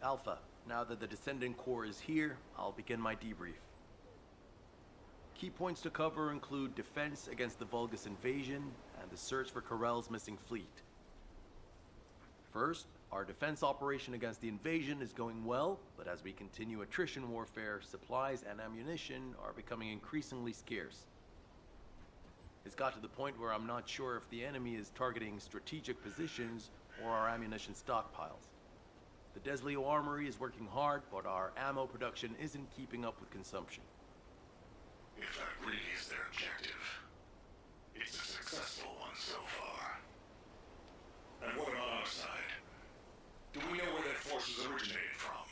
Alpha, now that the Descendant Core is here, I'll begin my debrief. Key points to cover include defense against the Vulgus invasion and the search for Corell's missing fleet. First, our defense operation against the invasion is going well, but as we continue attrition warfare, supplies and ammunition are becoming increasingly scarce. It's got to the point where I'm not sure if the enemy is targeting strategic positions or our ammunition stockpiles. The Desleo Armory is working hard, but our ammo production isn't keeping up with consumption. If that really is their objective, it's a successful one so far. And what about our side? Do we know where that force was originated from?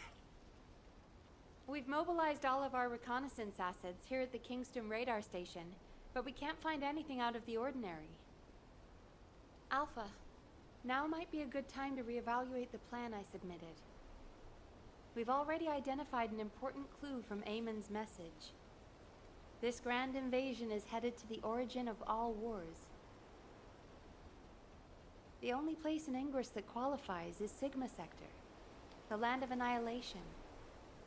We've mobilized all of our reconnaissance assets here at the Kingston radar station, but we can't find anything out of the ordinary. Alpha, now might be a good time to reevaluate the plan I submitted. We've already identified an important clue from Amon's message. This grand invasion is headed to the origin of all wars. The only place in Ingress that qualifies is Sigma Sector, the land of annihilation.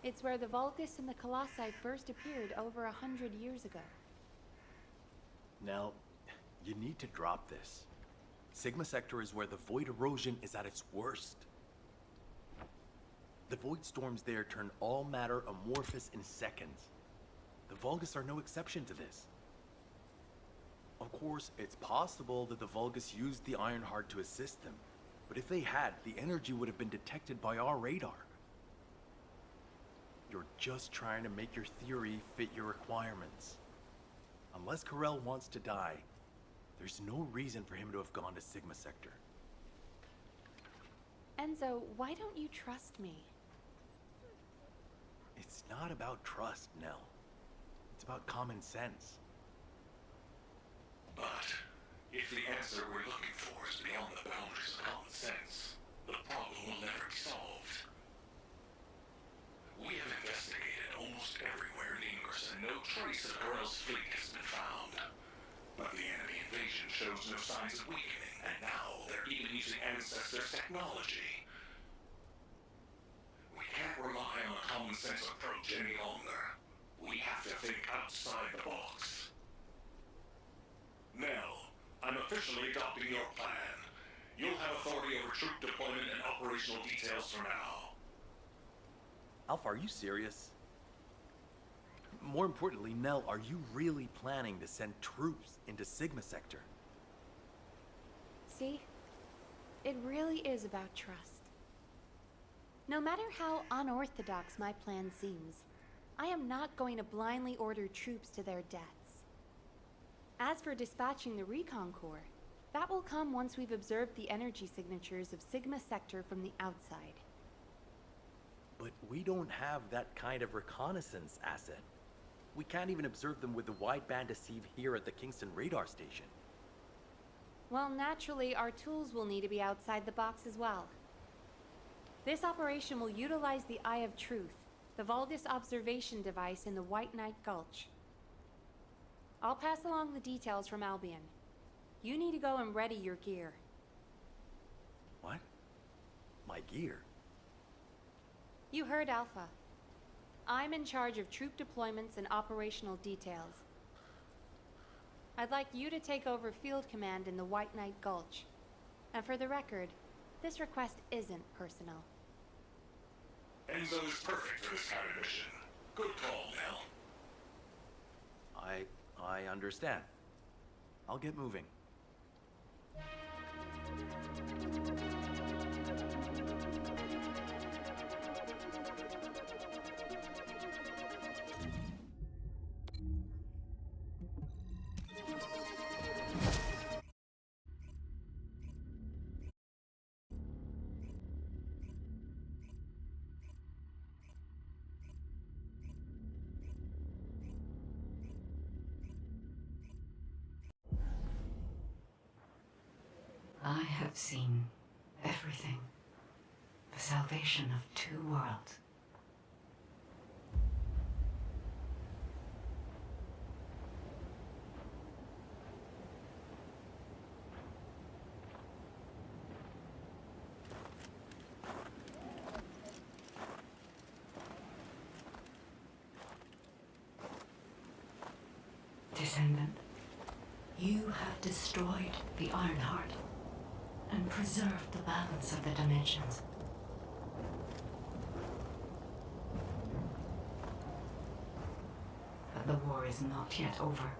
It's where the Vulgus and the Colossi first appeared over 100 years ago. Nell, you need to drop this. Sigma Sector is where the void erosion is at its worst. The void storms there turn all matter amorphous in seconds. The Vulgus are no exception to this. Of course, it's possible that the Vulgus used the Ironheart to assist them, but if they had, the energy would have been detected by our radar. You're just trying to make your theory fit your requirements. Unless Corell wants to die, there's no reason for him to have gone to Sigma Sector. Enzo, why don't you trust me? It's not about trust, Nell. It's about common sense. But if the answer we're looking for is beyond the boundaries of common sense, the problem will never be solved. We have investigated almost everywhere in Ingress, and no trace of Corell's fleet has been found. But the enemy invasion shows no signs of weakening, and now they're even using Ancestors' technology. We can't rely on a common sense approach any longer. We have to think outside the box. Nell, I'm officially adopting your plan. You'll have authority over troop deployment and operational details from now. Alpha, are you serious? More importantly, Nell, are you really planning to send troops into Sigma Sector? See? It really is about trust. No matter how unorthodox my plan seems, I am not going to blindly order troops to their deaths. As for dispatching the Recon Corps, that will come once we've observed the energy signatures of Sigma Sector from the outside. But we don't have that kind of reconnaissance asset. We can't even observe them with the wideband deceive here at the Kingston radar station. Well, naturally, our tools will need to be outside the box as well. This operation will utilize the Eye of Truth, the Vulgus observation device in the White Knight Gulch. I'll pass along the details from Albion. You need to go and ready your gear. What? My gear? You heard Alpha. I'm in charge of troop deployments and operational details. I'd like you to take over field command in the White Knight Gulch. And for the record, this request isn't personal. Enzo is perfect for this kind of mission. Good call, Nell. I understand. I'll get moving. I have seen everything. The salvation of two worlds. Descendant, you have destroyed the Ironheart and preserved the balance of the dimensions. But the war is not yet over.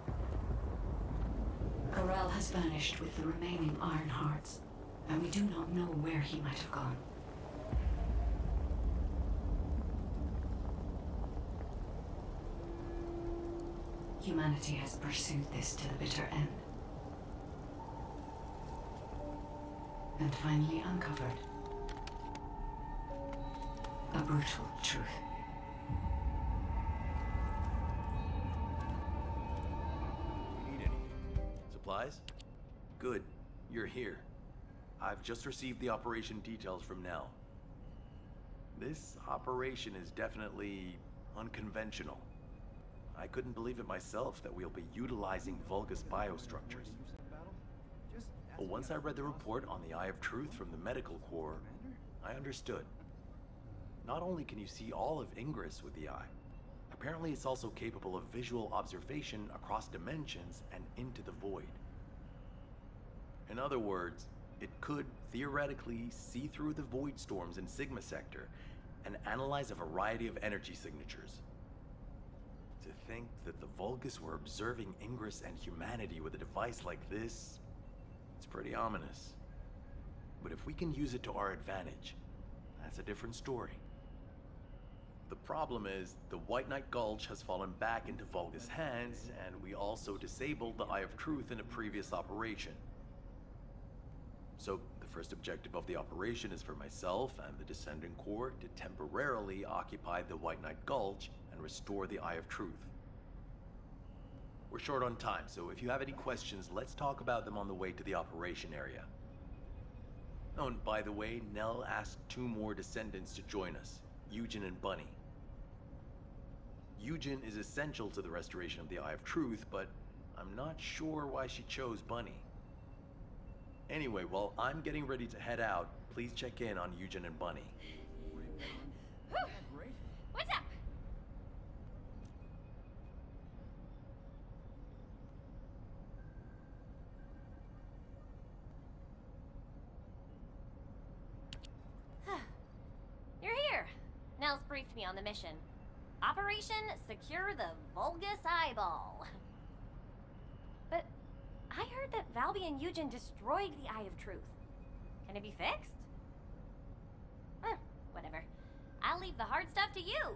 Corel has vanished with the remaining Ironhearts, and we do not know where he might have gone. Humanity has pursued this to the bitter end. And finally uncovered a brutal truth. You need anything? Supplies? Good. You're here. I've just received the operation details from Nell. This operation is definitely unconventional. I couldn't believe it myself that we'll be utilizing Vulgus biostructures. But once I read the report on the Eye of Truth from the Medical Corps, I understood. Not only can you see all of Ingress with the eye, apparently it's also capable of visual observation across dimensions and into the void. In other words, it could theoretically see through the void storms in Sigma Sector and analyze a variety of energy signatures. To think that the Vulgus were observing Ingress and humanity with a device like this, it's pretty ominous. But if we can use it to our advantage, that's a different story. The problem is, the White Knight Gulch has fallen back into Vulgus hands, and we also disabled the Eye of Truth in a previous operation. So, the first objective of the operation is for myself and the Descendant Corps to temporarily occupy the White Knight Gulch and restore the Eye of Truth. We're short on time, so if you have any questions, let's talk about them on the way to the operation area. Oh, and by the way, Nell asked 2 more Descendants to join us, Eugen and Bunny. Eugen is essential to the restoration of the Eye of Truth, but I'm not sure why she chose Bunny. Anyway, while I'm getting ready to head out, please check in on Eugen and Bunny. What's up? You're here. Nell's briefed me on the mission. Operation Secure the Vulgus Eyeball. But I heard that Valby and Eugen destroyed the Eye of Truth. Can it be fixed? Whatever. I'll leave the hard stuff to you.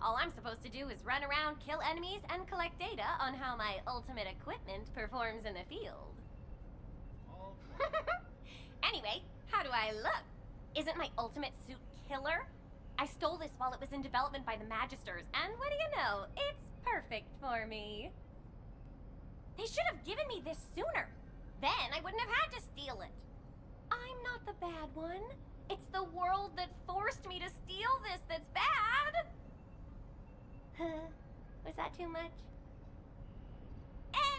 All I'm supposed to do is run around, kill enemies, and collect data on how my ultimate equipment performs in the field. Anyway, how do I look? Isn't my ultimate suit killer? I stole this while it was in development by the Magisters, and what do you know? It's perfect for me. They should have given me this sooner. Then I wouldn't have had to steal it. I'm not the bad one. It's the world that forced me to steal this that's bad. Was that too much?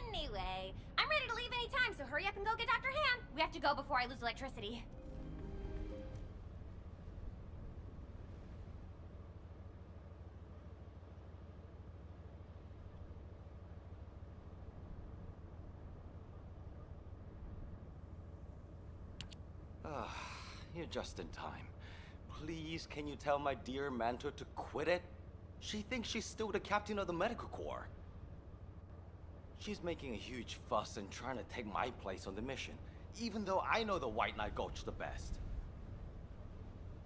Anyway, I'm ready to leave anytime, so hurry up and go get Dr. Han. We have to go before I lose electricity. You're just in time. Please, can you tell my dear mentor to quit it? She thinks she's still the captain of the Medical Corps. She's making a huge fuss and trying to take my place on the mission, even though I know the White Knight Gulch the best.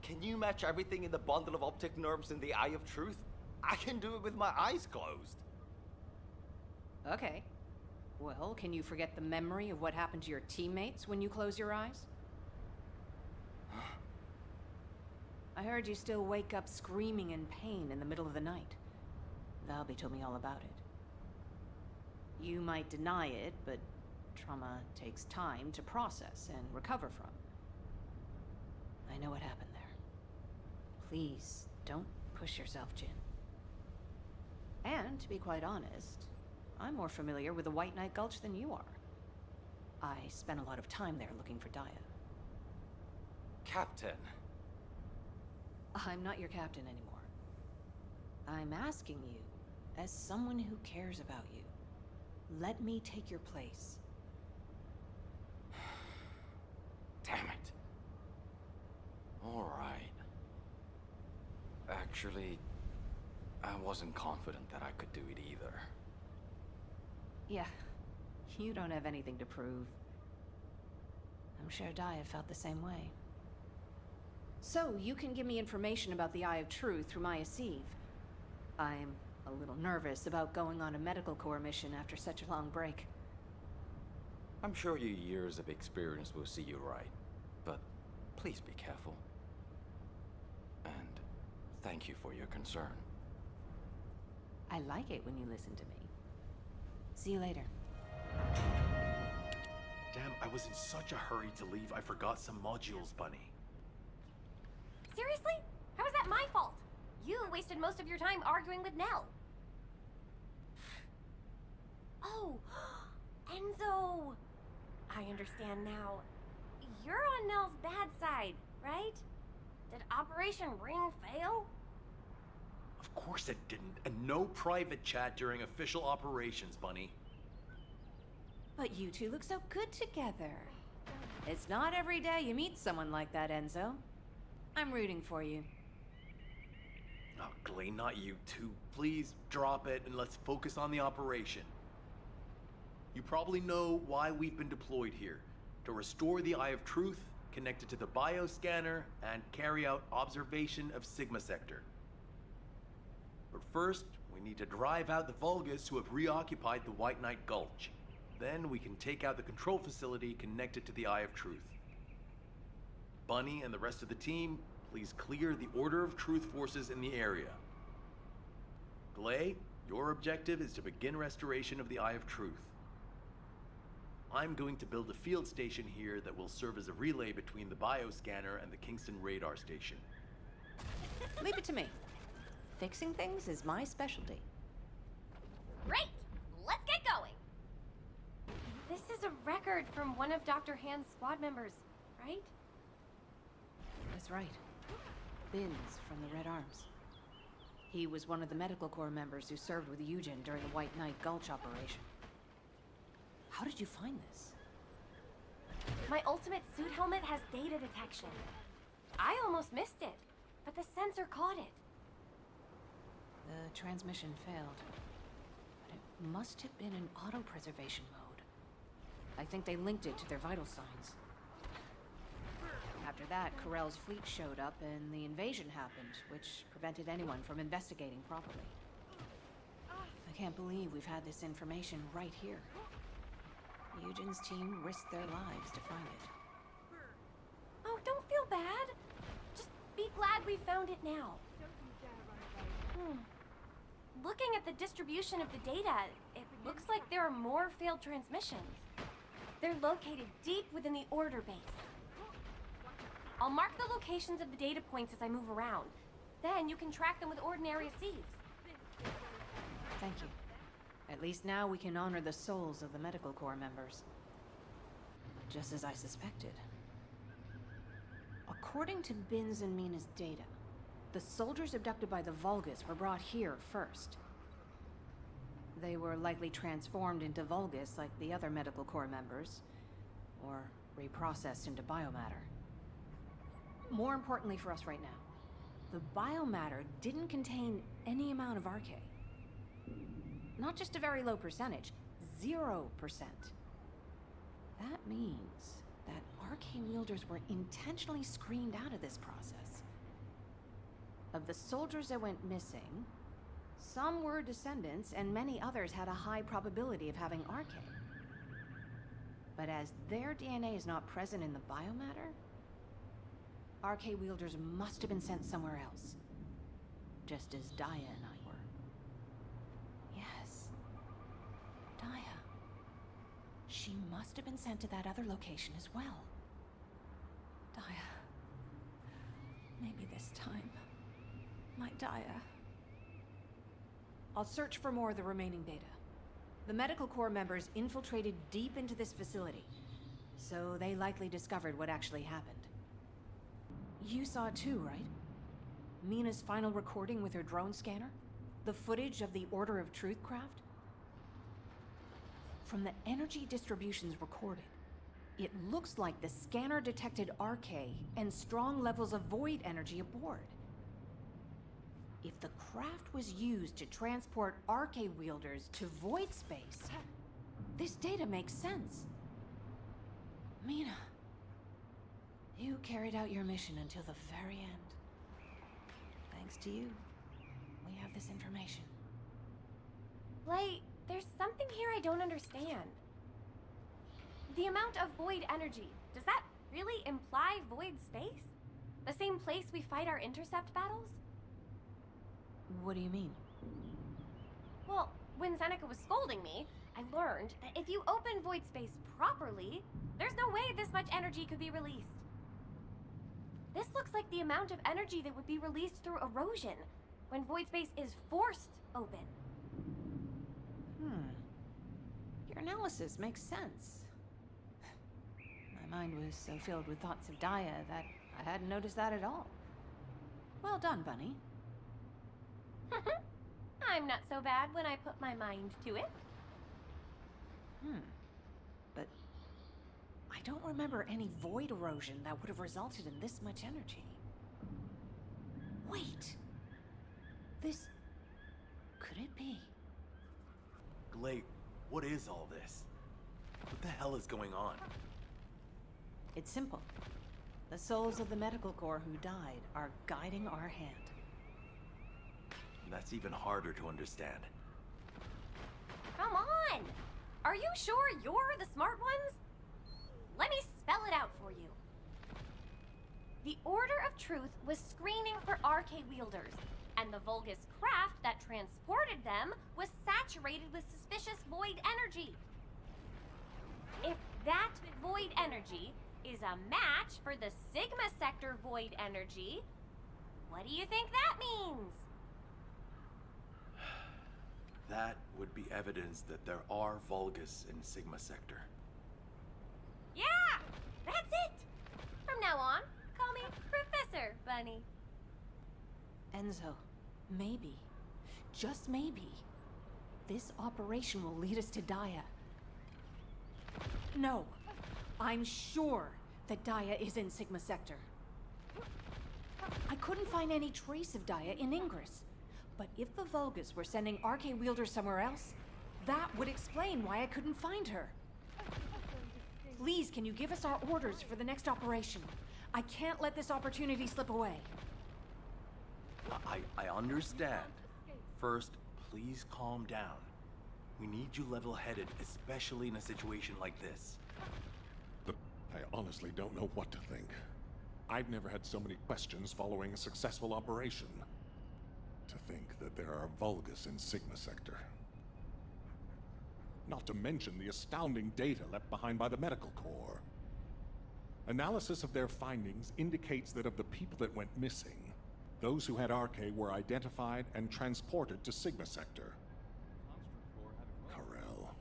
Can you match everything in the bundle of optic nerves in the Eye of Truth? I can do it with my eyes closed. Okay. Well, can you forget the memory of what happened to your teammates when you close your eyes? I heard you still wake up screaming in pain in the middle of the night. Valby told me all about it. You might deny it, but trauma takes time to process and recover from. I know what happened there. Please, don't push yourself, Jin. And, to be quite honest, I'm more familiar with the White Knight Gulch than you are. I spent a lot of time there looking for Daya. Captain. I'm not your captain anymore. I'm asking you, as someone who cares about you, Let me take your place. Damn it. All right. Actually, I wasn't confident that I could do it either. Yeah, you don't have anything to prove. I'm sure Daya felt the same way. So, you can give me information about the Eye of Truth through Maya Sieve. I'm a little nervous about going on a medical corps mission after such a long break. I'm sure your years of experience will see you right, but please be careful. And thank you for your concern. I like it when you listen to me. See you later. Damn, I was in such a hurry to leave, I forgot some modules, Bunny. Seriously? How is that my fault? You wasted most of your time arguing with Nell. Oh, Enzo! I understand now. You're on Nell's bad side, right? Did Operation Ring fail? Of course it didn't, and no private chat during official operations, Bunny. But you two look so good together. It's not every day you meet someone like that, Enzo. I'm rooting for you. Oh, Glay, not you two. Please drop it and let's focus on the operation. You probably know why we've been deployed here. To restore the Eye of Truth, connect it to the bioscanner, and carry out observation of Sigma Sector. But first, we need to drive out the Vulgus who have reoccupied the White Knight Gulch. Then we can take out the control facility connected to the Eye of Truth. Bunny and the rest of the team, please clear the Order of Truth forces in the area. Glay, your objective is to begin restoration of the Eye of Truth. I'm going to build a field station here that will serve as a relay between the bioscanner and the Kingston radar station. Leave it to me. Fixing things is my specialty. Great! Let's get going! This is a record from one of Dr. Hand's squad members, right? That's right. Binns from the Red Arms. He was one of the medical corps members who served with Eugen during the White Knight Gulch operation. How did you find this? My ultimate suit helmet has data detection. I almost missed it, but the sensor caught it. The transmission failed, but it must have been in auto-preservation mode. I think they linked it to their vital signs. After that, Corell's fleet showed up and the invasion happened, which prevented anyone from investigating properly. I can't believe we've had this information right here. Eugen's team risked their lives to find it. Oh, don't feel bad. Just be glad we found it now. Looking at the distribution of the data, it looks like there are more failed transmissions. They're located deep within the Order base. I'll mark the locations of the data points as I move around. Then you can track them with ordinary sieves. Thank you. At least now we can honor the souls of the medical corps members. Just as I suspected. According to Binns and Mina's data, the soldiers abducted by the Vulgus were brought here first. They were likely transformed into Vulgus like the other medical corps members, or reprocessed into biomatter. More importantly for us right now, the biomatter didn't contain any amount of RK. Not just a very low percentage, 0%. That means that arcane wielders were intentionally screened out of this process. Of the soldiers that went missing, some were descendants and many others had a high probability of having arcane. But as their DNA is not present in the biomatter, RK wielders must have been sent somewhere else. Just as Daya and I were. Yes. Daya. She must have been sent to that other location as well. Daya. Maybe this time. My Daya. I'll search for more of the remaining data. The medical corps members infiltrated deep into this facility, so they likely discovered what actually happened. You saw it too, right? Mina's final recording with her drone scanner? The footage of the Order of Truth craft? From the energy distributions recorded, it looks like the scanner detected RK and strong levels of void energy aboard. If the craft was used to transport RK wielders to void space, this data makes sense. Mina, you carried out your mission until the very end. Thanks to you, we have this information. Like, there's something here I don't understand. The amount of void energy, does that really imply void space? The same place we fight our intercept battles? What do you mean? Well, when Seneca was scolding me, I learned that if you open void space properly, there's no way this much energy could be released. This looks like the amount of energy that would be released through erosion when void space is forced open. Your analysis makes sense. My mind was so filled with thoughts of Daya that I hadn't noticed that at all. Well done, Bunny. I'm not so bad when I put my mind to it. But I don't remember any void erosion that would have resulted in this much energy. Wait. This... could it be? Glade, what is all this? What the hell is going on? It's simple. The souls of the medical corps who died are guiding our hand. That's even harder to understand. Come on! Are you sure you're the smart ones? Let me spell it out for you. The Order of Truth was screening for RK wielders, and the Vulgus craft that transported them was saturated with suspicious void energy. If that void energy is a match for the Sigma Sector void energy, what do you think that means? That would be evidence that there are Vulgus in Sigma Sector. Yeah! That's it! From now on, call me Professor Bunny. Enzo, maybe, just maybe, this operation will lead us to Daya. No, I'm sure that Daya is in Sigma Sector. I couldn't find any trace of Daya in Ingress. But if the Vulgus were sending RK wielders somewhere else, that would explain why I couldn't find her. Please, can you give us our orders for the next operation? I can't let this opportunity slip away. I understand. First, please calm down. We need you level-headed, especially in a situation like this. I honestly don't know what to think. I've never had so many questions following a successful operation. To think that there are Vulgus in Sigma Sector. Not to mention the astounding data left behind by the Medical Corps. Analysis of their findings indicates that of the people that went missing, those who had RK were identified and transported to Sigma Sector. Karel,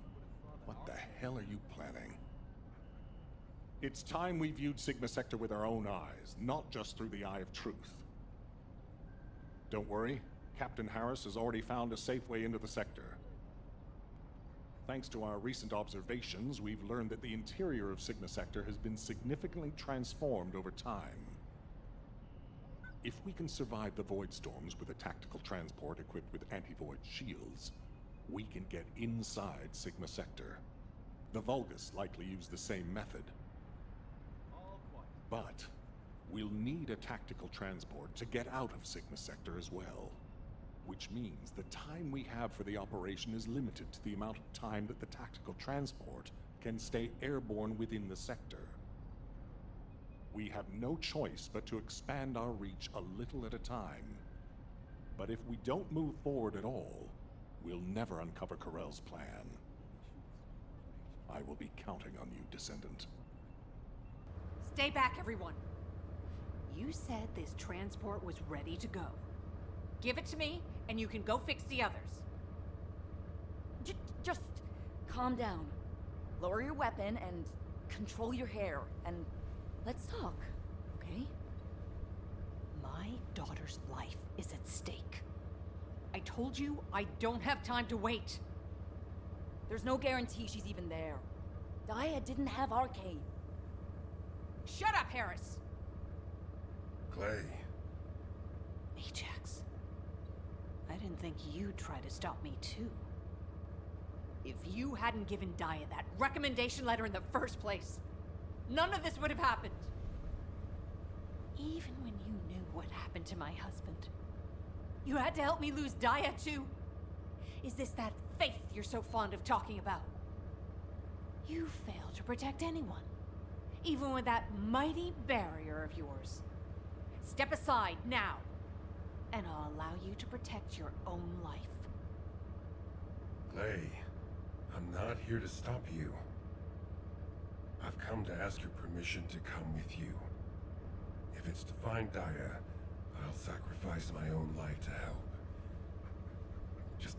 what the hell are you planning? It's time we viewed Sigma Sector with our own eyes, not just through the eye of truth. Don't worry, Captain Harris has already found a safe way into the sector. Thanks to our recent observations, we've learned that the interior of Sigma Sector has been significantly transformed over time. If we can survive the void storms with a tactical transport equipped with anti-void shields, we can get inside Sigma Sector. The Vulgus likely use the same method. But we'll need a tactical transport to get out of Sigma Sector as well. Which means the time we have for the operation is limited to the amount of time that the tactical transport can stay airborne within the sector. We have no choice but to expand our reach a little at a time. But if we don't move forward at all, we'll never uncover Karel's plan. I will be counting on you, Descendant. Stay back, everyone. You said this transport was ready to go. Give it to me, and you can go fix the others. Just calm down. Lower your weapon and control your hair, and let's talk, okay? My daughter's life is at stake. I told you I don't have time to wait. There's no guarantee she's even there. Daya didn't have Arcade. Shut up, Harris! Clay, Ajax. I didn't think you'd try to stop me, too. If you hadn't given Daya that recommendation letter in the first place, none of this would have happened. Even when you knew what happened to my husband, you had to help me lose Daya, too. Is this that faith you're so fond of talking about? You failed to protect anyone, even with that mighty barrier of yours. Step aside now, and I'll allow you to protect your own life. Clay, I'm not here to stop you. I've come to ask your permission to come with you. If it's to find Daya, I'll sacrifice my own life to help. Just,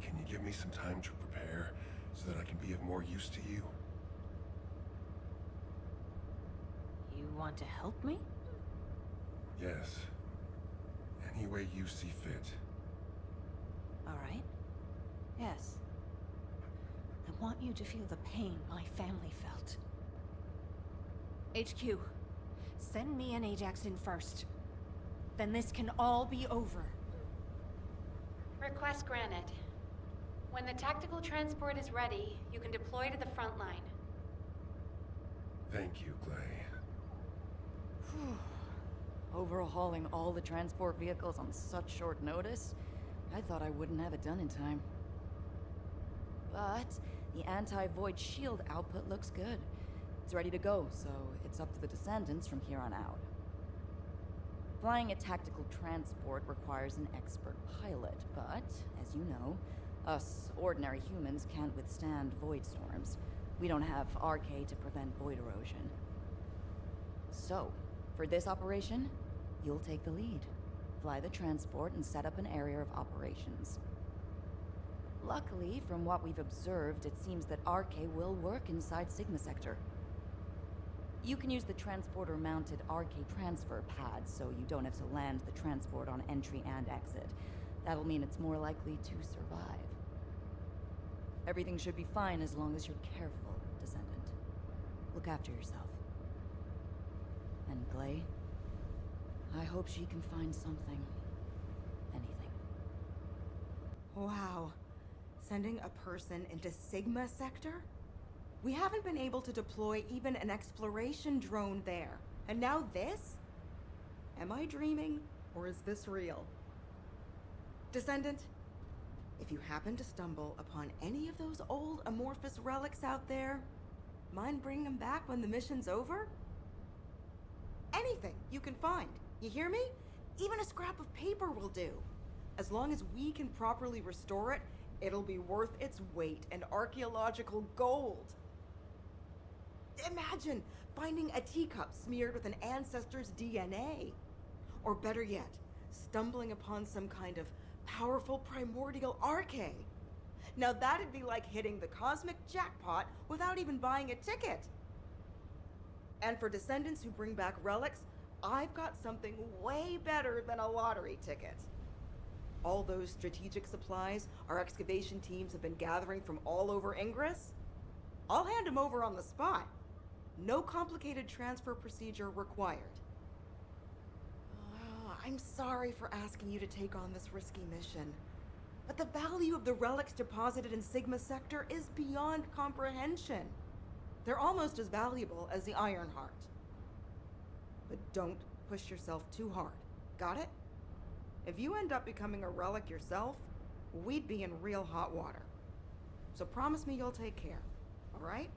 can you give me some time to prepare so that I can be of more use to you? You want to help me? Yes. Any way you see fit. All right. Yes. I want you to feel the pain my family felt. HQ, send me and Ajax in first. Then this can all be over. Request granted. When the tactical transport is ready, you can deploy to the front line. Thank you, Clay. Overhauling all the transport vehicles on such short notice? I thought I wouldn't have it done in time. But the anti-void shield output looks good. It's ready to go, so it's up to the Descendants from here on out. Flying a tactical transport requires an expert pilot, but, as you know, us ordinary humans can't withstand void storms. We don't have RK to prevent void erosion. So, for this operation, you'll take the lead. Fly the transport and set up an area of operations. Luckily, from what we've observed, it seems that RK will work inside Sigma Sector. You can use the transporter-mounted RK transfer pad, so you don't have to land the transport on entry and exit. That'll mean it's more likely to survive. Everything should be fine as long as you're careful, Descendant. Look after yourself. And Clay, I hope she can find something. Anything. Wow. Sending a person into Sigma Sector? We haven't been able to deploy even an exploration drone there. And now this? Am I dreaming, or is this real? Descendant, if you happen to stumble upon any of those old amorphous relics out there, mind bringing them back when the mission's over? Anything you can find. You hear me? Even a scrap of paper will do. As long as we can properly restore it, it'll be worth its weight in archaeological gold. Imagine finding a teacup smeared with an ancestor's DNA. Or better yet, stumbling upon some kind of powerful primordial RK. Now that'd be like hitting the cosmic jackpot without even buying a ticket. And for Descendants who bring back relics, I've got something way better than a lottery ticket. All those strategic supplies our excavation teams have been gathering from all over Ingress, I'll hand them over on the spot. No complicated transfer procedure required. I'm sorry for asking you to take on this risky mission, but the value of the relics deposited in Sigma Sector is beyond comprehension. They're almost as valuable as the Iron Heart. But don't push yourself too hard. Got it? If you end up becoming a relic yourself, we'd be in real hot water. So promise me you'll take care, all right?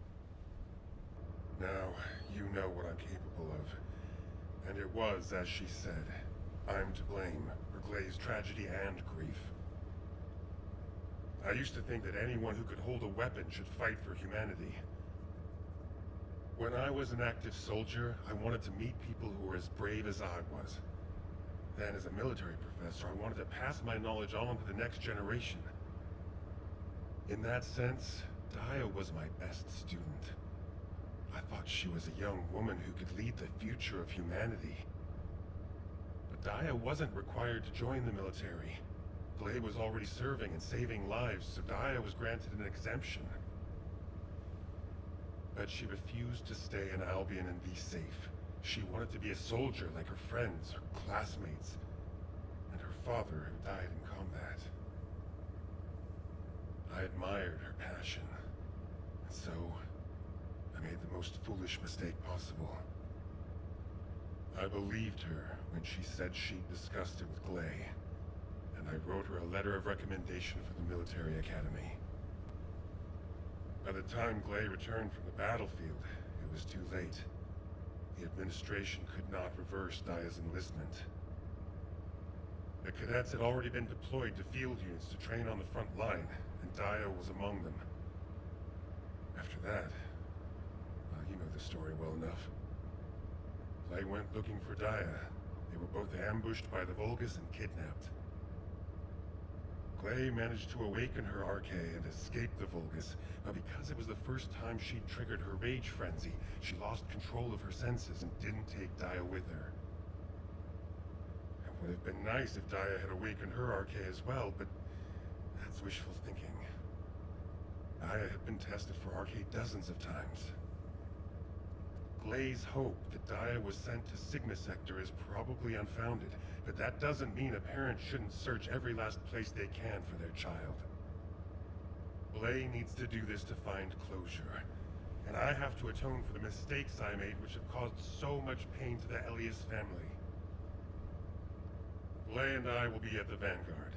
Now, you know what I'm capable of. And it was, as she said, I'm to blame for Clay's tragedy and grief. I used to think that anyone who could hold a weapon should fight for humanity. When I was an active soldier, I wanted to meet people who were as brave as I was. Then, as a military professor, I wanted to pass my knowledge on to the next generation. In that sense, Daya was my best student. I thought she was a young woman who could lead the future of humanity. But Daya wasn't required to join the military. Glay was already serving and saving lives, so Daya was granted an exemption. But she refused to stay in Albion and be safe. She wanted to be a soldier like her friends, her classmates, and her father who died in combat. I admired her passion, and so I made the most foolish mistake possible. I believed her when she said she'd discussed it with Glay, and I wrote her a letter of recommendation for the military academy. By the time Glay returned from the battlefield, it was too late. The administration could not reverse Daya's enlistment. The cadets had already been deployed to field units to train on the front line, and Daya was among them. After that, well, you know the story well enough. Glay went looking for Daya. They were both ambushed by the Vulgus and kidnapped. Glay managed to awaken her Arche and escape the Vulgus, but because it was the first time she'd triggered her rage frenzy, she lost control of her senses and didn't take Daya with her. It would have been nice if Daya had awakened her Arche as well, but that's wishful thinking. Daya had been tested for Arche dozens of times. Glay's hope that Daya was sent to Sigma Sector is probably unfounded, but that doesn't mean a parent shouldn't search every last place they can for their child. Glay needs to do this to find closure, and I have to atone for the mistakes I made which have caused so much pain to the Elias family. Glay and I will be at the Vanguard.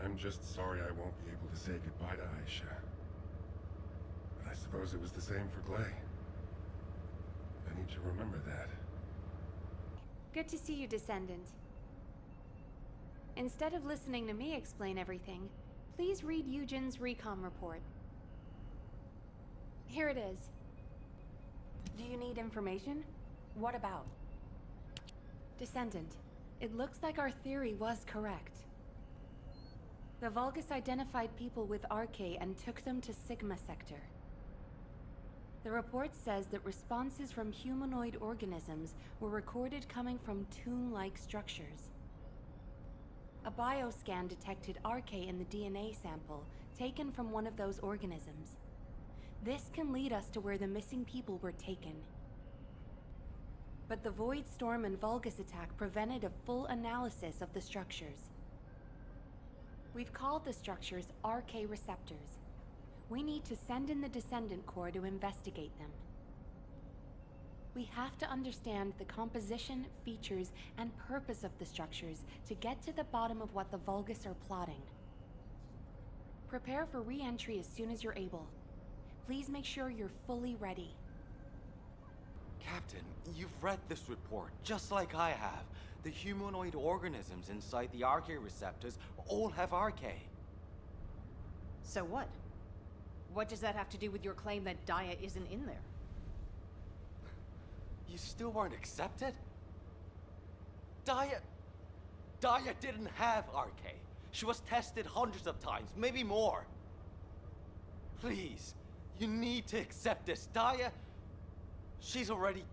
I'm just sorry I won't be able to say goodbye to Aisha. But I suppose it was the same for Glay. I need to remember that. Good to see you, Descendant. Instead of listening to me explain everything, please read Eugen's recon report. Here it is. Do you need information? What about? Descendant, it looks like our theory was correct. The Vulgus identified people with Arche and took them to Sigma Sector. The report says that responses from humanoid organisms were recorded coming from tomb-like structures. A bioscan detected Arche in the DNA sample taken from one of those organisms. This can lead us to where the missing people were taken. But the Void Storm and Vulgus attack prevented a full analysis of the structures. We've called the structures Arche receptors. We need to send in the Descendant Corps to investigate them. We have to understand the composition, features, and purpose of the structures to get to the bottom of what the Vulgus are plotting. Prepare for re-entry as soon as you're able. Please make sure you're fully ready. Captain, you've read this report, just like I have. The humanoid organisms inside the Arche receptors all have Arche. So what? What does that have to do with your claim that Daya isn't in there? You still weren't accepted? Daya didn't have Arche. She was tested hundreds of times, maybe more. Please, you need to accept this. Daya, she's already...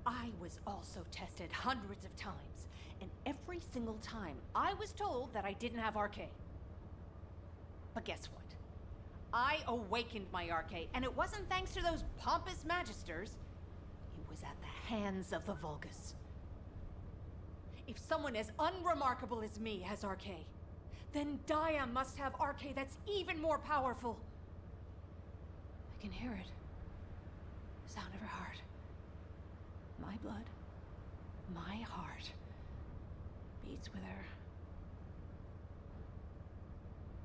I was also tested hundreds of times, and every single time I was told that I didn't have Arche. But guess what? I awakened my Arche, and it wasn't thanks to those pompous magisters. It was at the hands of the Vulgus. If someone as unremarkable as me has Arche, then Daya must have Arche that's even more powerful. I can hear it. The sound of her heart. My blood, my heart, beats with her.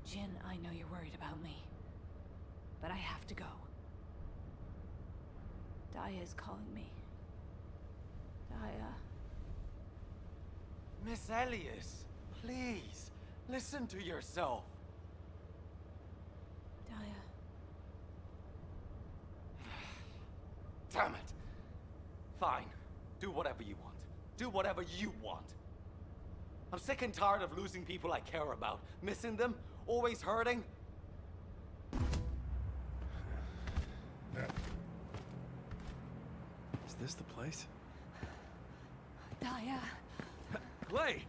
Jin, I know you're worried about me, but I have to go. Daya is calling me. Daya. Miss Elias, please, listen to yourself. Daya. Damn it. Fine. Do whatever you want. Do whatever you want. I'm sick and tired of losing people I care about. Missing them. Always hurting. Is this the place? Daya. Glay!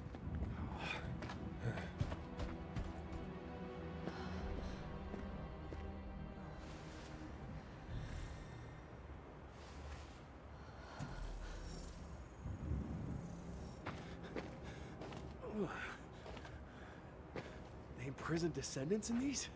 They imprisoned descendants in these?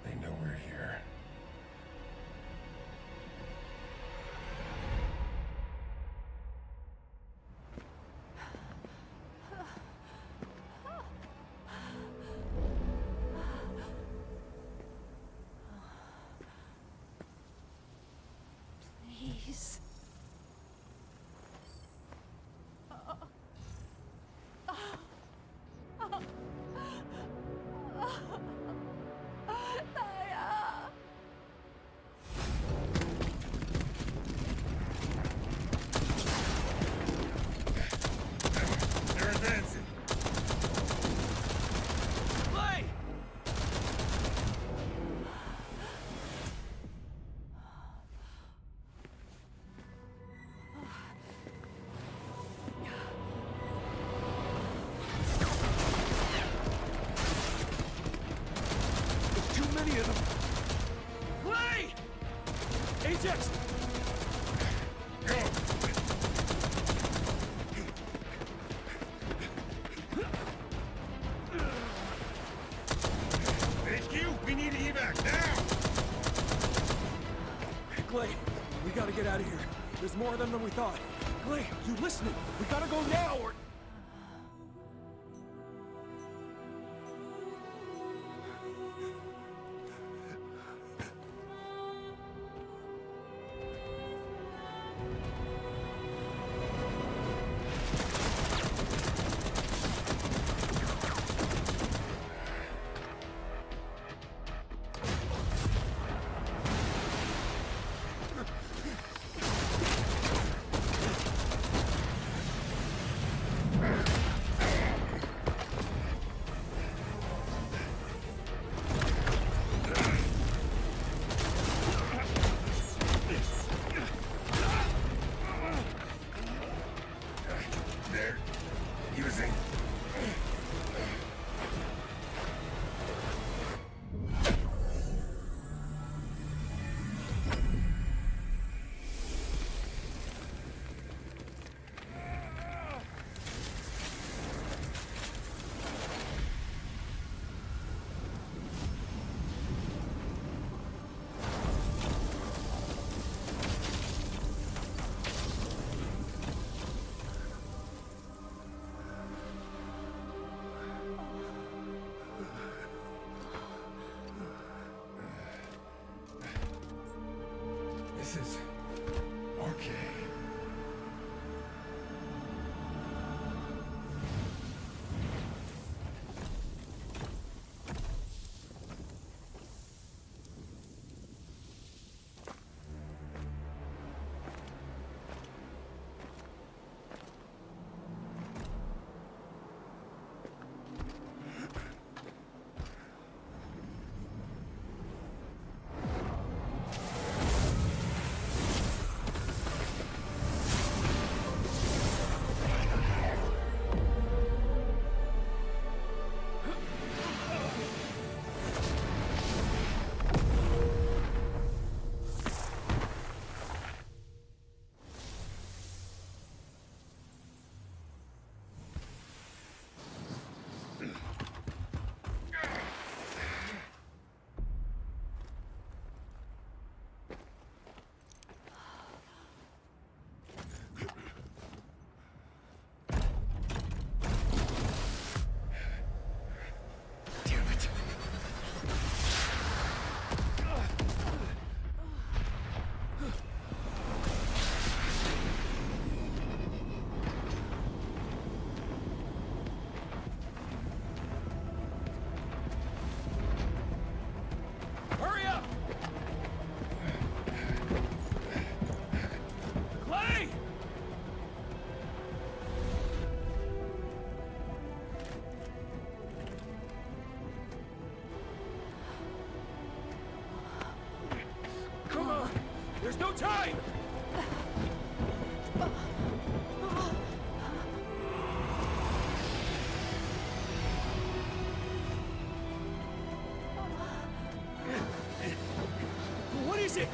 They know we're here. Please. They're advancing. Play! There's too many of them. Play! Ajax! Go! HQ, we need evac now! Clay, we gotta get out of here. There's more of them than we thought. Clay, you listening? We gotta go now or... They're using... This is... okay. no time! What is it?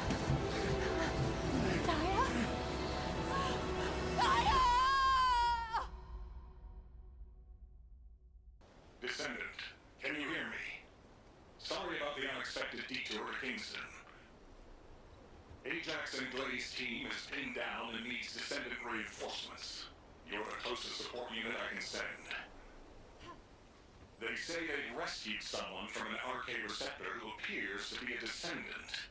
Descendant, can you hear me? Sorry about the unexpected detour to Kingston. Ajax and Glade's team is pinned down and needs Descendant reinforcements. You're the closest support unit I can send. They say they rescued someone from an arcade receptor who appears to be a Descendant.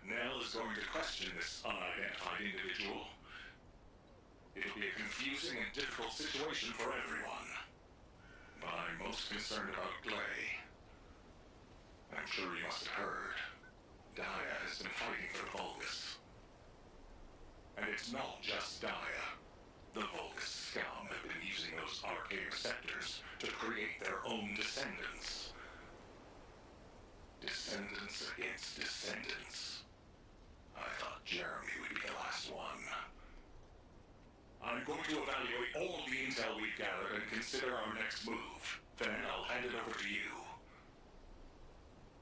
Nell is going to question this unidentified individual. It'll be a confusing and difficult situation for everyone. But I'm most concerned about Glay. I'm sure you must have heard. Daya has been fighting for the Vulgus. And it's not just Daya. The Vulgus scum have been using those arcade receptors to create their own descendants. Descendants against descendants. I thought Jeremy would be the last one. I'm going to evaluate all the intel we've gathered and consider our next move. Then I'll hand it over to you.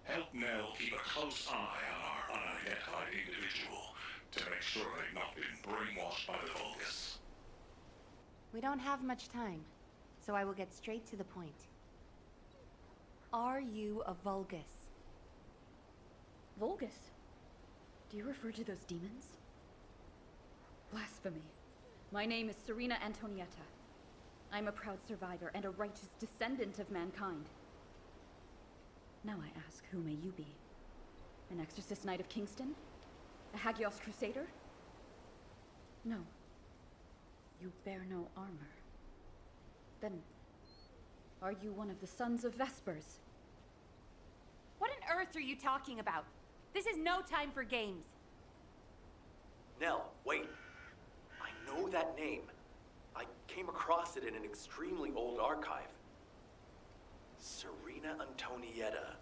Help Nell keep a close eye on our unidentified individual to make sure they've not been brainwashed by the Vulgus. We don't have much time, so I will get straight to the point. Are you a Vulgus? Vulgus? Do you refer to those demons? Blasphemy. My name is Serena Antonietta. I'm a proud survivor and a righteous descendant of mankind. Now I ask, who may you be? An exorcist knight of Kingston? A Hagios crusader? No. You bear no armor. Then, are you one of the sons of Vespers? What on earth are you talking about? This is no time for games. Nell, wait. I know that name. I came across it in an extremely old archive. Serena Antonietta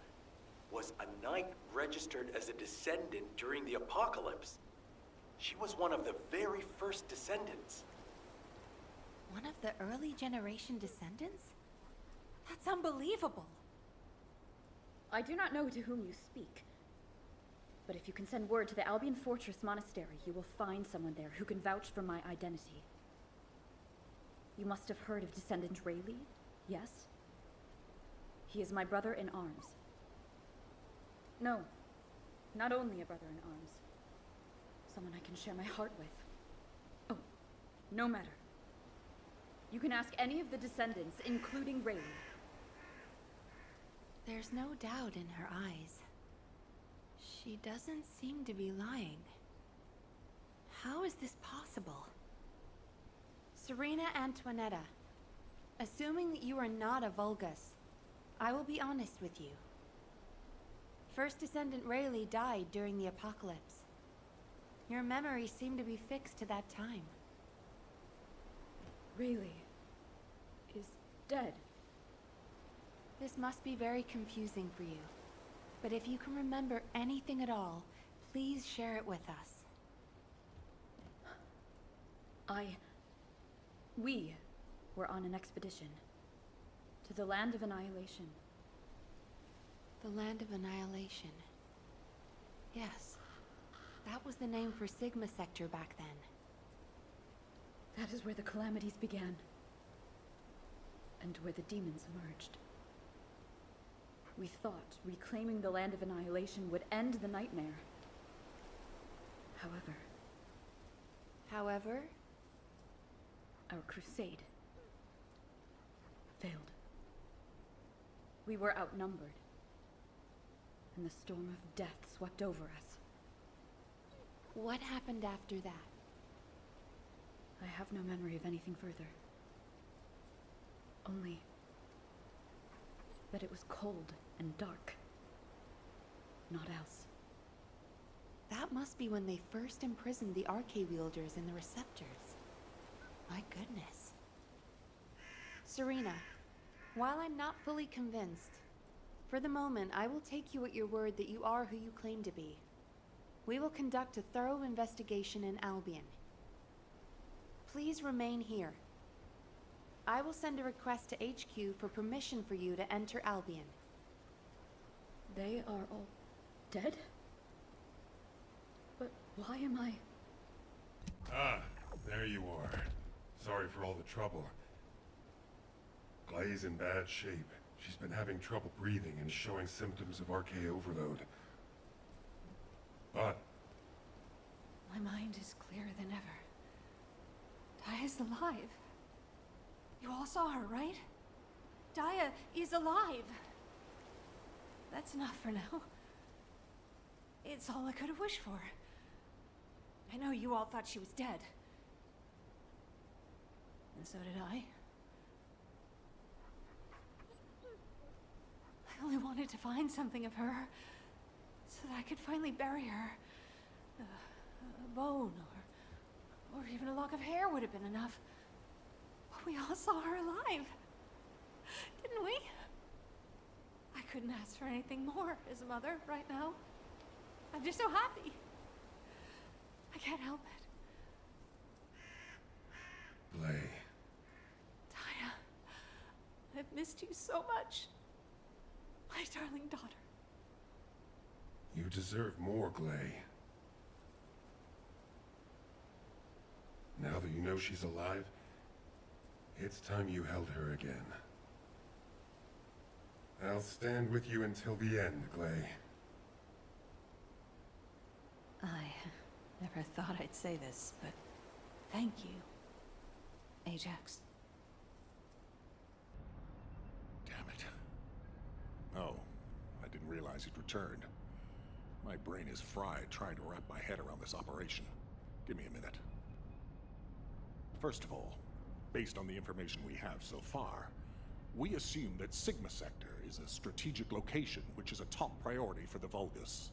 was a knight registered as a descendant during the apocalypse. She was one of the very first descendants. One of the early generation descendants? That's unbelievable. I do not know to whom you speak. But if you can send word to the Albion Fortress Monastery, you will find someone there who can vouch for my identity. You must have heard of Descendant Rayleigh, yes? He is my brother in arms. No, not only a brother in arms. Someone I can share my heart with. Oh, no matter. You can ask any of the descendants, including Rayleigh. There's no doubt in her eyes. She doesn't seem to be lying. How is this possible? Serena Antoinetta, assuming that you are not a Vulgus, I will be honest with you. First Descendant Rayleigh died during the apocalypse. Your memories seem to be fixed to that time. Rayleigh is dead. This must be very confusing for you. But if you can remember anything at all, please share it with us. We were on an expedition to the Land of Annihilation. The Land of Annihilation. Yes. That was the name for Sigma Sector back then. That is where the calamities began. And where the demons emerged. We thought reclaiming the Land of Annihilation would end the nightmare. However? Our crusade failed. We were outnumbered, and the storm of death swept over us. What happened after that? I have no memory of anything further. Only that it was cold and dark. Not else. That must be when they first imprisoned the arcade wielders in the receptors. My goodness. Serena, while I'm not fully convinced, for the moment I will take you at your word that you are who you claim to be. We will conduct a thorough investigation in Albion. Please remain here. I will send a request to HQ for permission for you to enter Albion. They are all dead? But why am I... Ah, there you are. Sorry for all the trouble. Glay's in bad shape. She's been having trouble breathing and showing symptoms of RK overload. But My mind is clearer than ever. Daya's alive. You all saw her, right? Daya is alive. That's enough for now. It's all I could have wished for. I know you all thought she was dead. And so did I. I only wanted to find something of her, so that I could finally bury her. A bone, or even a lock of hair would have been enough. But we all saw her alive, didn't we? I couldn't ask for anything more as a mother right now. I'm just so happy. I can't help it. Glay, Daya, I've missed you so much. My darling daughter. you deserve more, Glay. Now that you know she's alive, it's time you held her again. I'll stand with you until the end, Glay. I never thought I'd say this, but thank you, Ajax. Damn it. Oh, I didn't realize you'd returned. My brain is fried trying to wrap my head around this operation. Give me a minute. First of all, based on the information we have so far, we assume that Sigma Sector is a strategic location which is a top priority for the Vulgus.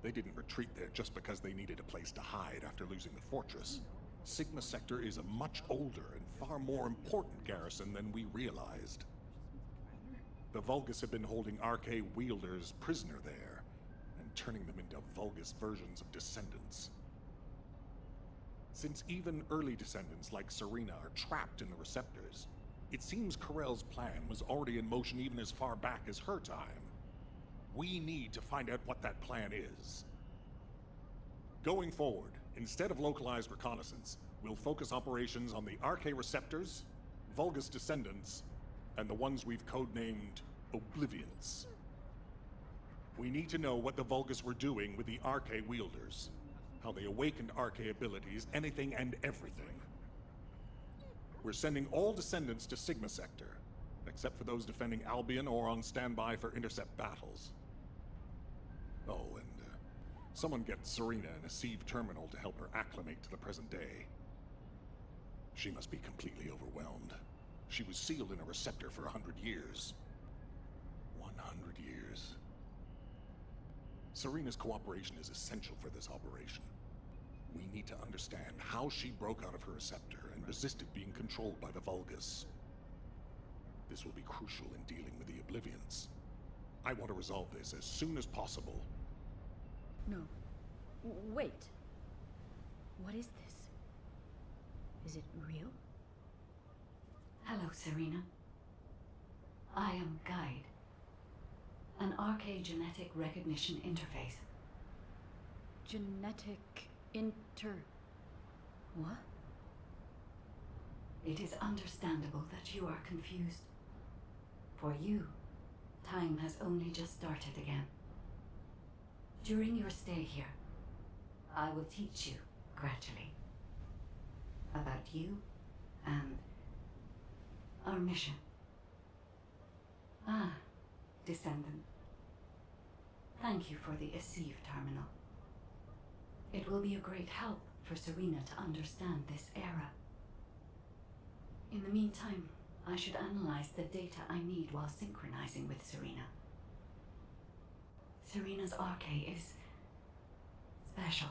They didn't retreat there just because they needed a place to hide after losing the fortress. Sigma Sector is a much older and far more important garrison than we realized. The Vulgus have been holding RK wielders prisoner there, and turning them into Vulgus versions of Descendants. Since even early Descendants like Serena are trapped in the receptors, it seems Corell's plan was already in motion even as far back as her time. We need to find out what that plan is. Going forward, instead of localized reconnaissance, we'll focus operations on the RK receptors, Vulgus Descendants, and the ones we've codenamed Oblivions. We need to know what the Vulgus were doing with the RK wielders, how they awakened RK abilities, anything and everything. We're sending all Descendants to Sigma Sector, except for those defending Albion or on standby for intercept battles. Oh, and someone get Serena in a sieve terminal to help her acclimate to the present day. She must be completely overwhelmed. She was sealed in a receptor for 100 years. 100 years. Serena's cooperation is essential for this operation. We need to understand how she broke out of her receptor and resisted being controlled by the Vulgus. This will be crucial in dealing with the Oblivions. I want to resolve this as soon as possible. No. Wait. What is this? Is it real? Hello, Serena. I am Guide, an RK genetic recognition interface. Genetic What? It is understandable that you are confused. For you, time has only just started again. During your stay here, I will teach you, gradually, about you and our mission. Ah, Descendant. Thank you for the Asive terminal. It will be a great help for Serena to understand this era. In the meantime, I should analyze the data I need while synchronizing with Serena. Serena's RK is special.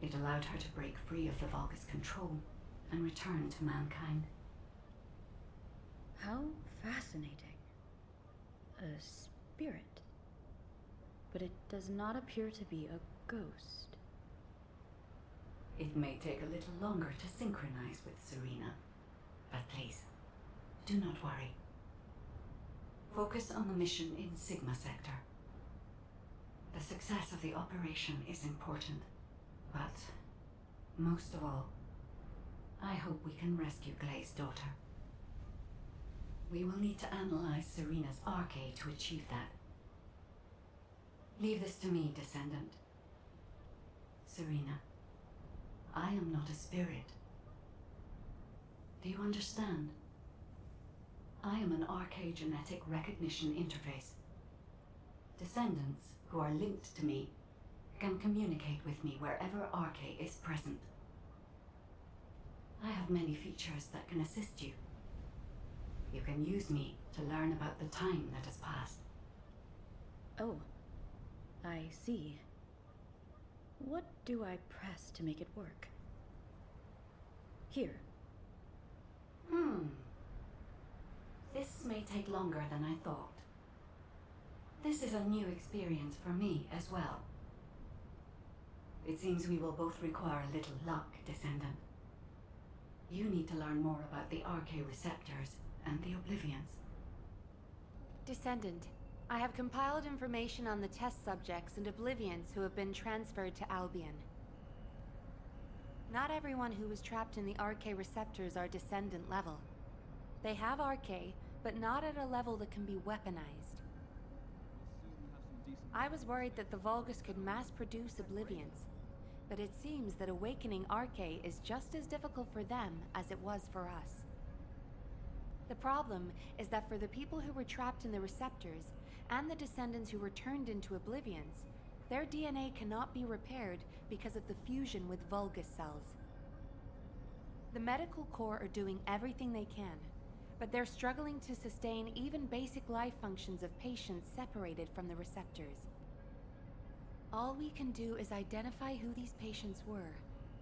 It allowed her to break free of the Vulgus control and return to mankind. How fascinating. A spirit. but it does not appear to be a ghost. It may take a little longer to synchronize with Serena, but please, do not worry. Focus on the mission in Sigma Sector. The success of the operation is important, but most of all, I hope we can rescue Glay's daughter. We will need to analyze Serena's arcade to achieve that. Leave this to me, Descendant. Serena, I am not a spirit. Do you understand? I am an arcade genetic recognition interface. Descendants who are linked to me can communicate with me wherever arcade is present. I have many features that can assist you. You can use me to learn about the time that has passed. Oh, I see. What do I press to make it work? Here. This may take longer than I thought. This is a new experience for me as well. It seems we will both require a little luck, Descendant. You need to learn more about the RK receptors and the Oblivions. Descendant, I have compiled information on the test subjects and Oblivions who have been transferred to Albion. Not everyone who was trapped in the RK receptors are Descendant level. They have RK, but not at a level that can be weaponized. I was worried that the Vulgus could mass-produce Oblivions, but it seems that awakening RK is just as difficult for them as it was for us. The problem is that for the people who were trapped in the receptors, and the Descendants who were turned into Oblivions, their DNA cannot be repaired because of the fusion with Vulgus cells. The medical corps are doing everything they can, but they're struggling to sustain even basic life functions of patients separated from the receptors. All we can do is identify who these patients were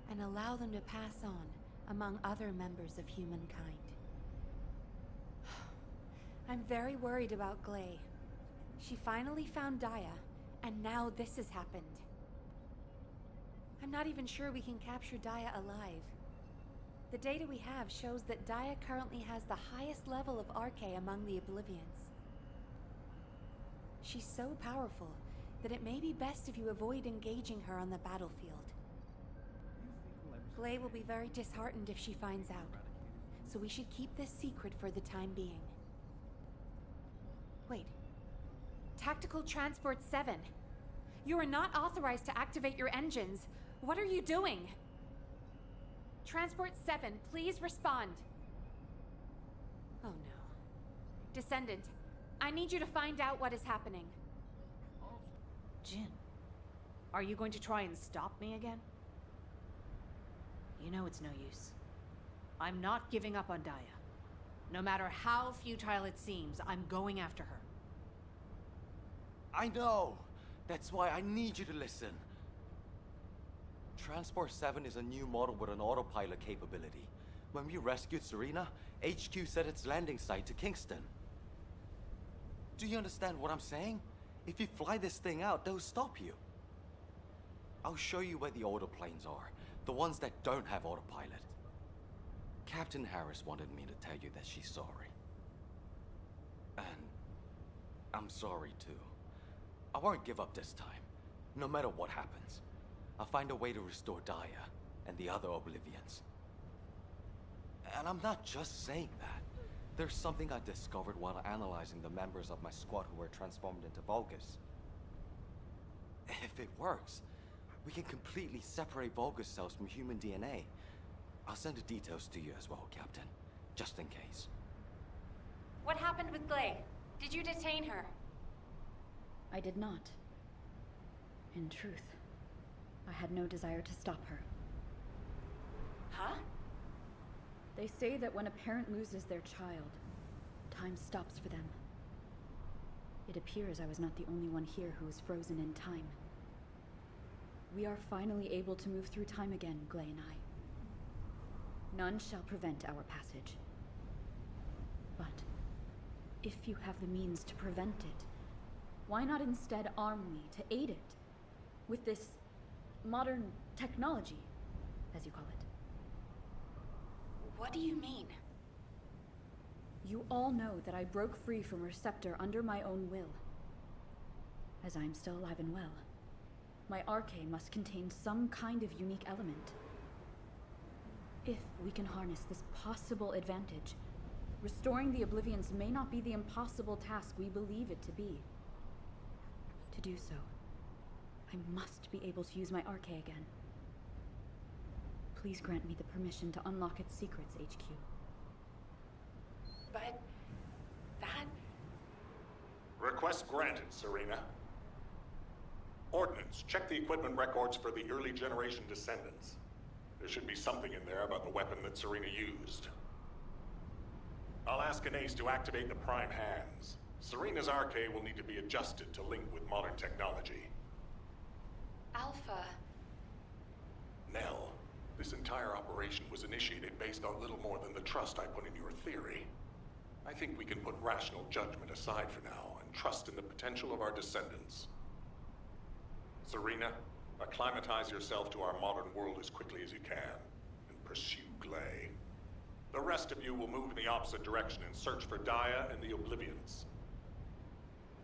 and allow them to pass on among other members of humankind. I'm very worried about Glay. She finally found Daya, and now this has happened. I'm not even sure we can capture Daya alive. The data we have shows that Daya currently has the highest level of RK among the Oblivions. She's so powerful that it may be best if you avoid engaging her on the battlefield. Glay will be very disheartened if she finds out, so we should keep this secret for the time being. Wait. Tactical Transport 7. You are not authorized to activate your engines. What are you doing? Transport 7, please respond. Oh no. Descendant, I need you to find out what is happening. Jin, are you going to try and stop me again? You know it's no use. I'm not giving up on Daya. No matter how futile it seems, I'm going after her. I know! That's why I need you to listen. Transport 7 is a new model with an autopilot capability. When we rescued Serena, HQ set its landing site to Kingston. Do you understand what I'm saying? If you fly this thing out, they'll stop you. I'll show you where the autoplanes are, the ones that don't have autopilot. Captain Harris wanted me to tell you that she's sorry. And I'm sorry too. I won't give up this time, no matter what happens. I'll find a way to restore Daya and the other Oblivions. And I'm not just saying that. There's something I discovered while analyzing the members of my squad who were transformed into Vulgus. If it works, we can completely separate Vulgus cells from human DNA. I'll send the details to you as well, Captain, just in case. What happened with Glay? Did you detain her? I did not. In truth, I had no desire to stop her. Huh? They say that when a parent loses their child, time stops for them. It appears I was not the only one here who was frozen in time. We are finally able to move through time again, Glay and I. None shall prevent our passage. But if you have the means to prevent it, Why not instead arm me to aid it? With this modern technology, as you call it. What do you mean? You all know that I broke free from Receptor under my own will. As I am still alive and well, my arcane must contain some kind of unique element. If we can harness this possible advantage, restoring the Oblivions may not be the impossible task we believe it to be. To do so, I must be able to use my arcane again. Please grant me the permission to unlock its secrets, HQ. But that... Request granted, Serena. Ordnance, check the equipment records for the early generation Descendants. There should be something in there about the weapon that Serena used. I'll ask Anais to activate the prime hands. Serena's arcane will need to be adjusted to link with modern technology. Alpha... Nell, this entire operation was initiated based on little more than the trust I put in your theory. I think we can put rational judgment aside for now and trust in the potential of our descendants. Serena, acclimatize yourself to our modern world as quickly as you can, and pursue Glay. The rest of you will move in the opposite direction and search for Dia and the Oblivions.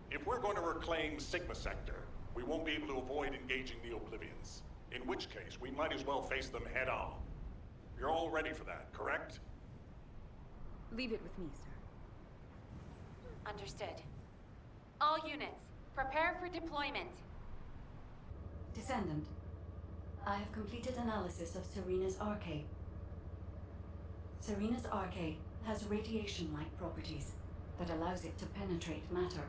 If we're going to reclaim Sigma Sector, we won't be able to avoid engaging the Oblivions. In which case, we might as well face them head on. You're all ready for that, correct? Leave it with me, sir. Understood. All units, prepare for deployment. Descendant, I have completed analysis of Serena's arcane. Serena's arcane has radiation-like properties that allows it to penetrate matter.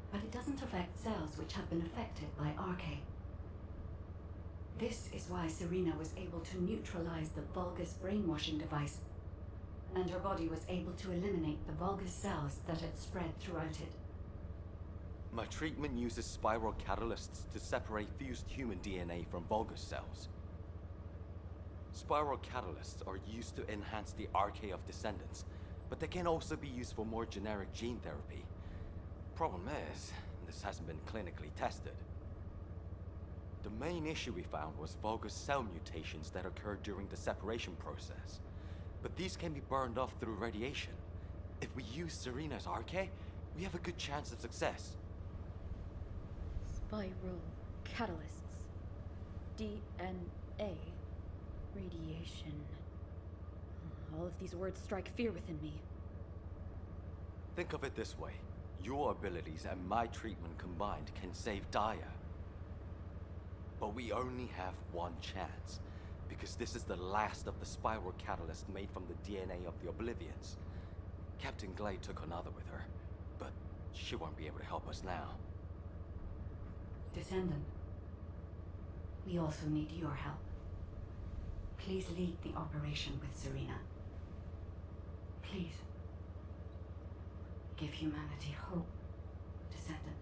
But it doesn't affect cells which have been affected by arcane. This is why Serena was able to neutralize the Vulgus brainwashing device, and her body was able to eliminate the Vulgus cells that had spread throughout it. My treatment uses spiral catalysts to separate fused human DNA from Vulgus cells. Spiral catalysts are used to enhance the arcane of Descendants, but they can also be used for more generic gene therapy. Problem is, this hasn't been clinically tested. The main issue we found was Vulgus cell mutations that occurred during the separation process. But these can be burned off through radiation. If we use Serena's arcane, we have a good chance of success. Spiral catalysts. DNA. Radiation. All of these words strike fear within me. Think of it this way. Your abilities and my treatment combined can save Dia. But we only have one chance, because this is the last of the spiral catalyst made from the DNA of the Oblivions. Captain Glade took another with her, but she won't be able to help us now. Descendant, we also need your help. Please lead the operation with Serena. Please. Give humanity hope, Descendant.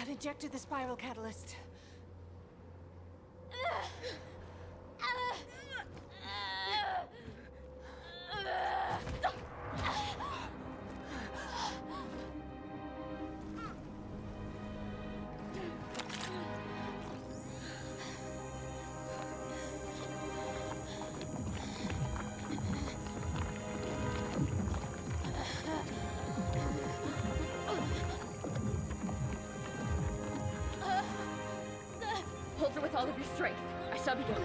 I've injected the spiral catalyst. Abigail.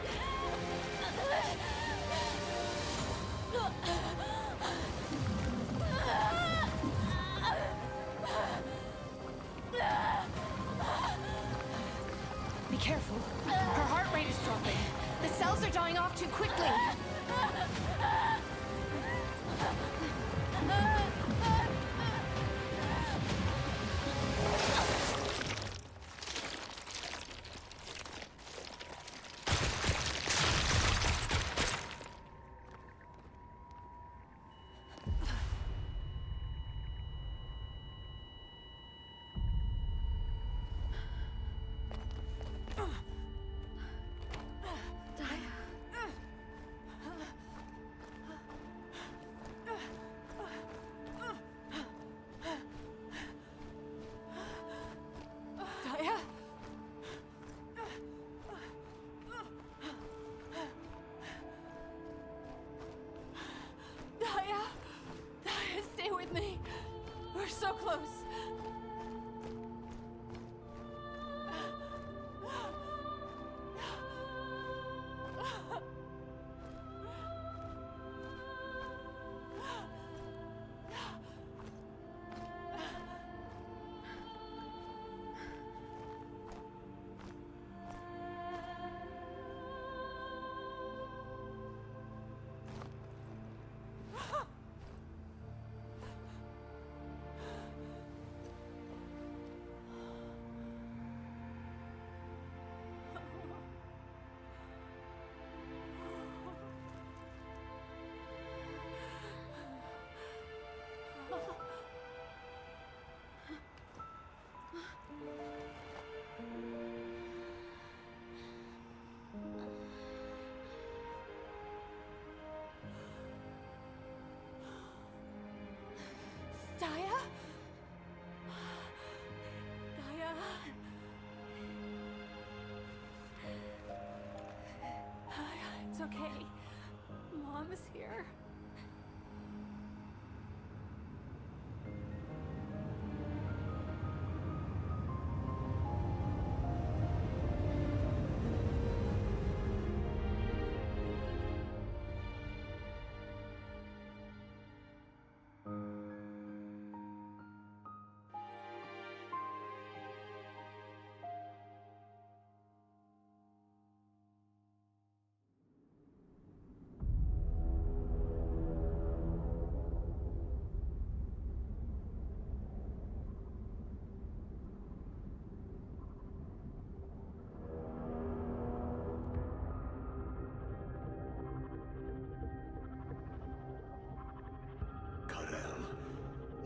Be careful. Her heart rate is dropping. The cells are dying off too quickly. Stay with me. We're so close. Daya? Daya? It's okay. Mom is here.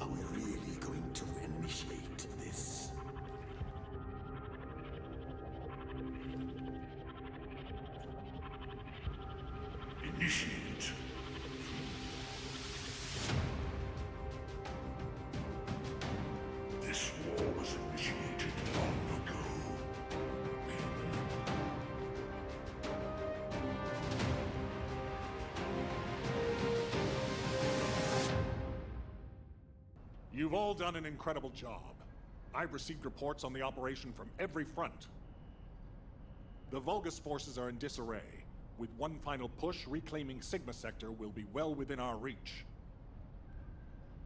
Are we really going to initiate this? Initiate. This war was initiated long ago. You've all done an incredible job. I've received reports on the operation from every front. The Vulgus forces are in disarray. With one final push, reclaiming Sigma Sector will be well within our reach.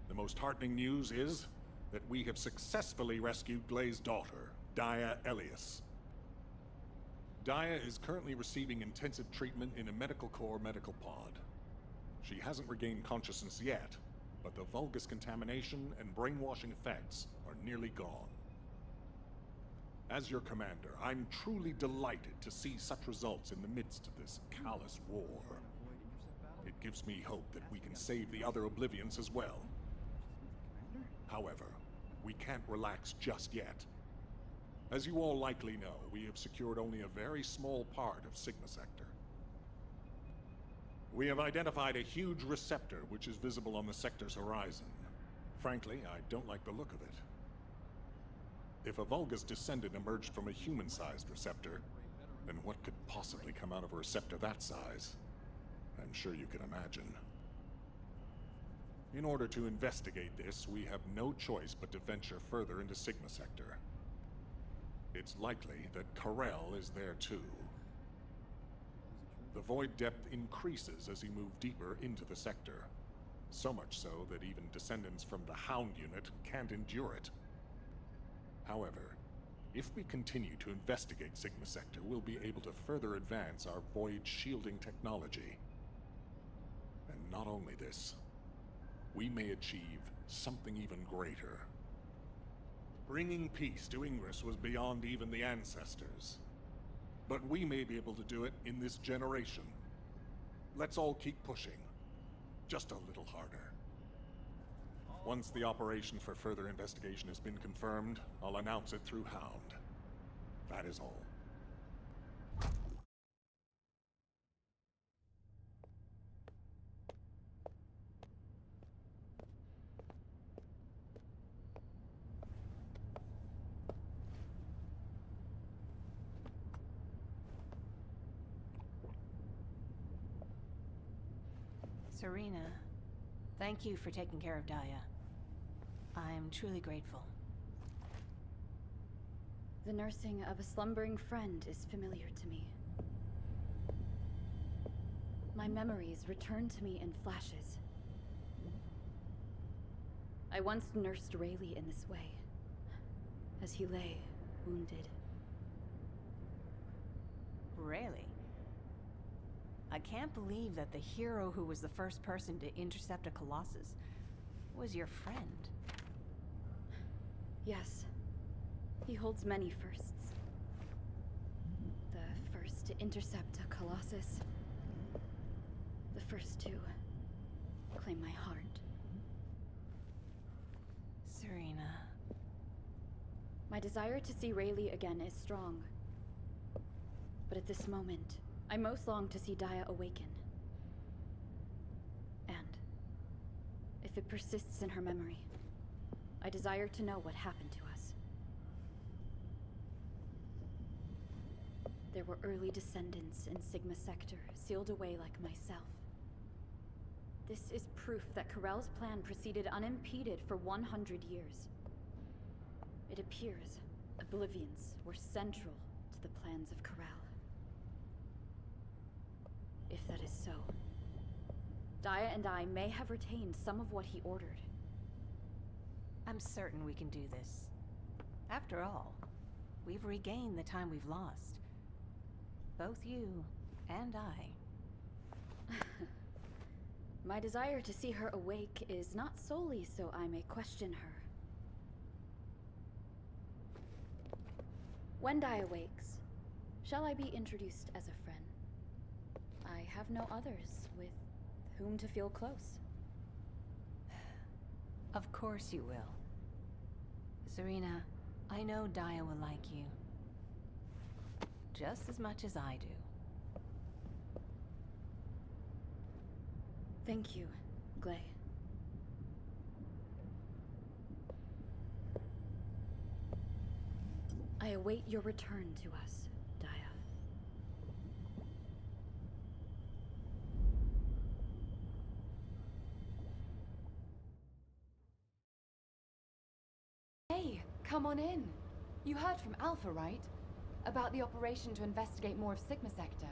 The most heartening news is that we have successfully rescued Glay's daughter, Daya Elias. Daya is currently receiving intensive treatment in a Medical Corps medical pod. She hasn't regained consciousness yet, but the Vulgus contamination and brainwashing effects are nearly gone. As your commander, I'm truly delighted to see such results in the midst of this callous war. It gives me hope that we can save the other Oblivions as well. However, we can't relax just yet. As you all likely know, we have secured only a very small part of Sigma Sector. We have identified a huge receptor which is visible on the sector's horizon. Frankly, I don't like the look of it. If a Vulgus descendant emerged from a human-sized receptor, then what could possibly come out of a receptor that size? I'm sure you can imagine. In order to investigate this, we have no choice but to venture further into Sigma Sector. It's likely that Karel is there too. The void depth increases as you move deeper into the sector. So much so that even descendants from the Hound unit can't endure it. However, if we continue to investigate Sigma Sector, we'll be able to further advance our void shielding technology. And not only this, we may achieve something even greater. Bringing peace to Ingress was beyond even the ancestors. But we may be able to do it in this generation. Let's all keep pushing. Just a little harder. Once the operation for further investigation has been confirmed, I'll announce it through Hound. That is all. Serena, thank you for taking care of Daya. I'm truly grateful. The nursing of a slumbering friend is familiar to me. My memories return to me in flashes. I once nursed Rayleigh in this way, as he lay, wounded. Really? I can't believe that the hero who was the first person to intercept a Colossus was your friend. Yes. He holds many firsts. The first to intercept a Colossus. The first to claim my heart. Serena. My desire to see Rayleigh again is strong. But at this moment, I most long to see Daya awaken. And if it persists in her memory, I desire to know what happened to us. There were early descendants in Sigma Sector, sealed away like myself. This is proof that Corell's plan proceeded unimpeded for 100 years. It appears Oblivions were central to the plans of Corell. If that is so, Daya and I may have retained some of what he ordered. I'm certain we can do this. After all, we've regained the time we've lost. Both you and I. My desire to see her awake is not solely so I may question her. When Daya wakes, shall I be introduced as a friend? I have no others with whom to feel close. Of course you will. Serena, I know Daya will like you. Just as much as I do. Thank you, Glay. I await your return to us, Daya. Hey, come on in. You heard from Alpha, right? About the operation to investigate more of Sigma Sector.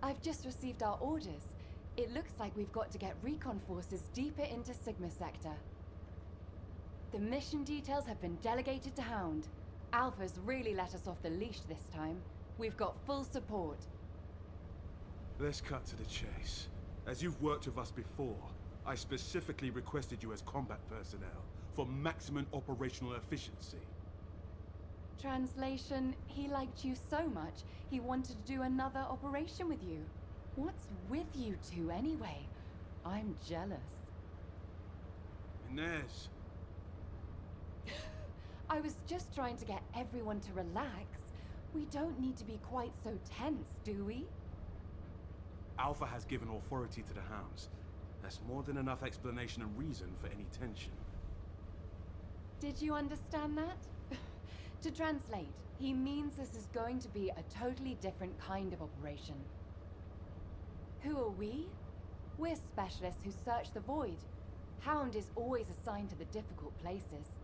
I've just received our orders. It looks like we've got to get recon forces deeper into Sigma Sector. The mission details have been delegated to Hound. Alpha's really let us off the leash this time. We've got full support. Let's cut to the chase. As you've worked with us before, I specifically requested you as combat personnel for maximum operational efficiency. Translation, he liked you so much, he wanted to do another operation with you. What's with you two anyway? I'm jealous. Inez. I was just trying to get everyone to relax. We don't need to be quite so tense, do we? Alpha has given authority to the Hounds. That's more than enough explanation and reason for any tension. Did you understand that? To translate, he means this is going to be a totally different kind of operation. Who are we? We're specialists who search the void. Hound is always assigned to the difficult places.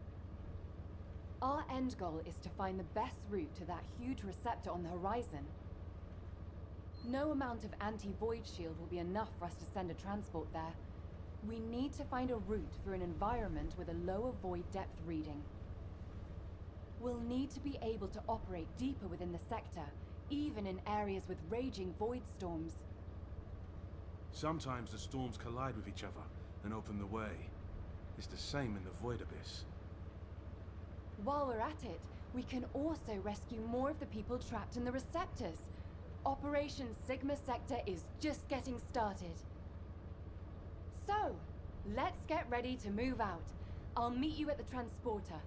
Our end goal is to find the best route to that huge receptor on the horizon. No amount of anti-void shield will be enough for us to send a transport there. We need to find a route through an environment with a lower void depth reading. We'll need to be able to operate deeper within the sector, even in areas with raging void storms. Sometimes the storms collide with each other and open the way. It's the same in the Void Abyss. While we're at it, we can also rescue more of the people trapped in the receptors. Operation Sigma Sector is just getting started. So, let's get ready to move out. I'll meet you at the transporter.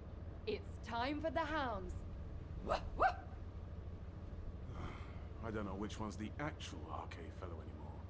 It's time for the hounds. Wah, wah! I don't know which one's the actual arcade fellow anymore.